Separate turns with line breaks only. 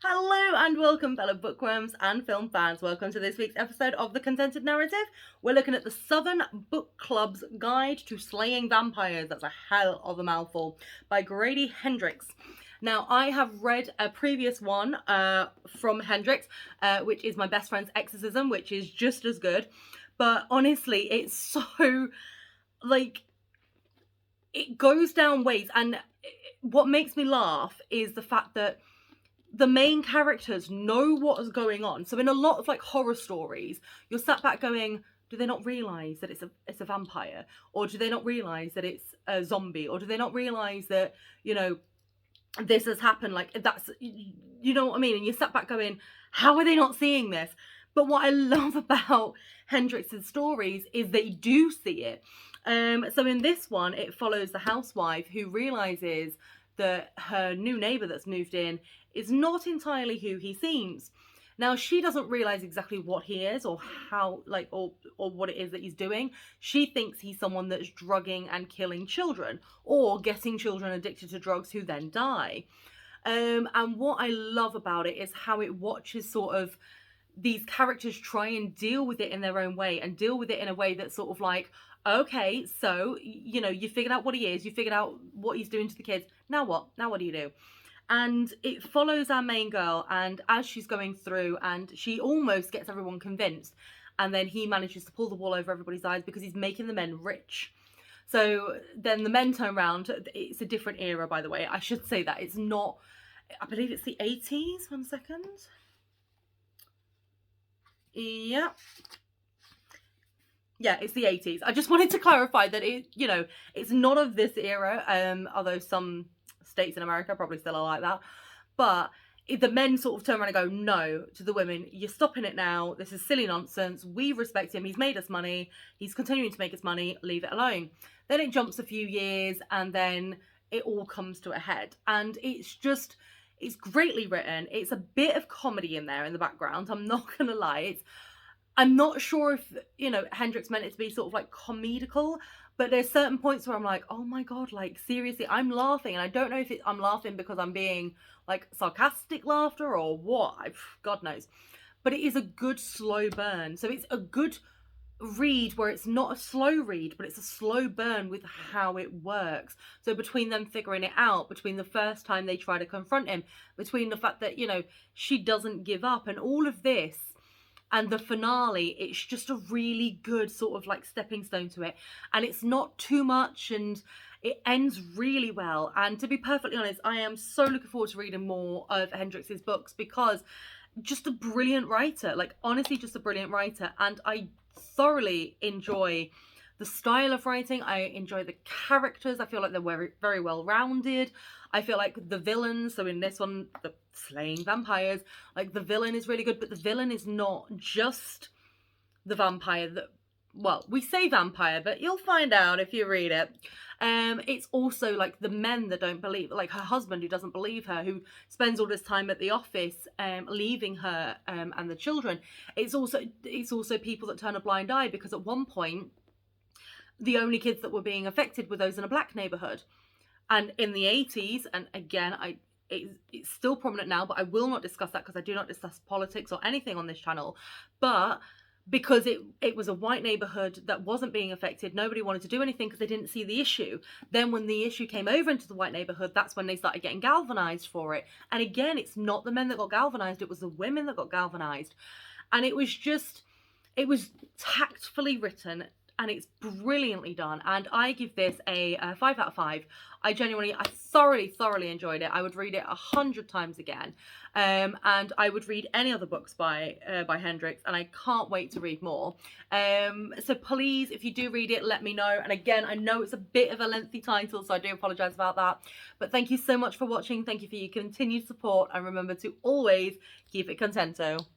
Hello and welcome, fellow bookworms and film fans. Welcome to this week's episode of The Contented Narrative. We're looking at the Southern Book Club's Guide to Slaying Vampires. That's a hell of a mouthful, by Grady Hendrix. Now, I have read a previous one from Hendrix, which is My Best Friend's Exorcism, which is just as good. But honestly, it's so, like, it goes down ways. And what makes me laugh is the fact that the main characters know what is going on. So in a lot of like horror stories, you're sat back going, do they not realize that it's a vampire? Or do they not realize that it's a zombie? Or do they not realize that, this has happened? Like, that's, you know what I mean? And you're sat back going, how are they not seeing this? But what I love about Hendrix's stories is they do see it. So in this one, it follows the housewife who realizes that her new neighbor that's moved in is not entirely who he seems. Now, she doesn't realize exactly what he is or how, like, or what it is that he's doing. She thinks he's someone that's drugging and killing children or getting children addicted to drugs who then die. And what I love about it is how it watches sort of these characters try and deal with it in their own way and deal with it in a way that's sort of like, okay, so, you figured out what he is, you figured out what he's doing to the kids. Now what? Now what do you do? And it follows our main girl, and as she's going through, and she almost gets everyone convinced, and then he manages to pull the wool over everybody's eyes because he's making the men rich. So then the men turn around. It's a different era, by the way. I should say that. It's not, I believe it's the 80s. 1 second. Yeah. Yeah, it's the 80s. I just wanted to clarify that it's not of this era, although some states in America probably still are like that. But the men sort of turn around and go, no, to the women, you're stopping it now. This is silly nonsense. We respect him. He's made us money. He's continuing to make us money. Leave it alone. Then it jumps a few years and then it all comes to a head. And it's greatly written. It's a bit of comedy in there in the background. I'm not going to lie. I'm not sure if, Hendrix meant it to be sort of like comedical, but there's certain points where I'm like, oh my God, like seriously, I'm laughing. And I don't know if I'm laughing because I'm being like sarcastic laughter or what, God knows. But it is a good slow burn. So it's a good read where it's not a slow read, but it's a slow burn with how it works. So between them figuring it out, between the first time they try to confront him, between the fact that, she doesn't give up and all of this, and the finale, it's just a really good sort of like stepping stone to it. And it's not too much and it ends really well. And to be perfectly honest, I am so looking forward to reading more of Hendrix's books because just a brilliant writer, like honestly, just a brilliant writer. And I thoroughly enjoy the style of writing. I enjoy the characters. I feel like they're very, very well rounded. I feel like the villains, so in this one, the slaying vampires, like the villain is really good, but the villain is not just the vampire that, well, we say vampire, but you'll find out if you read it. It's also like the men that don't believe, like her husband who doesn't believe her, who spends all this time at the office, leaving her and the children. It's also people that turn a blind eye because at one point, the only kids that were being affected were those in a black neighborhood. And in the 80s, and again, it's still prominent now, but I will not discuss that because I do not discuss politics or anything on this channel. But because it was a white neighborhood that wasn't being affected, nobody wanted to do anything because they didn't see the issue. Then when the issue came over into the white neighborhood, that's when they started getting galvanized for it. And again, it's not the men that got galvanized, it was the women that got galvanized. And it was tactfully written and it's brilliantly done. And I give this a 5 out of 5. I thoroughly enjoyed it. I would read it 100 times again. And I would read any other books by Hendrix, and I can't wait to read more. So please, if you do read it, let me know. And again, I know it's a bit of a lengthy title, so I do apologize about that. But thank you so much for watching. Thank you for your continued support, and remember to always keep it contento.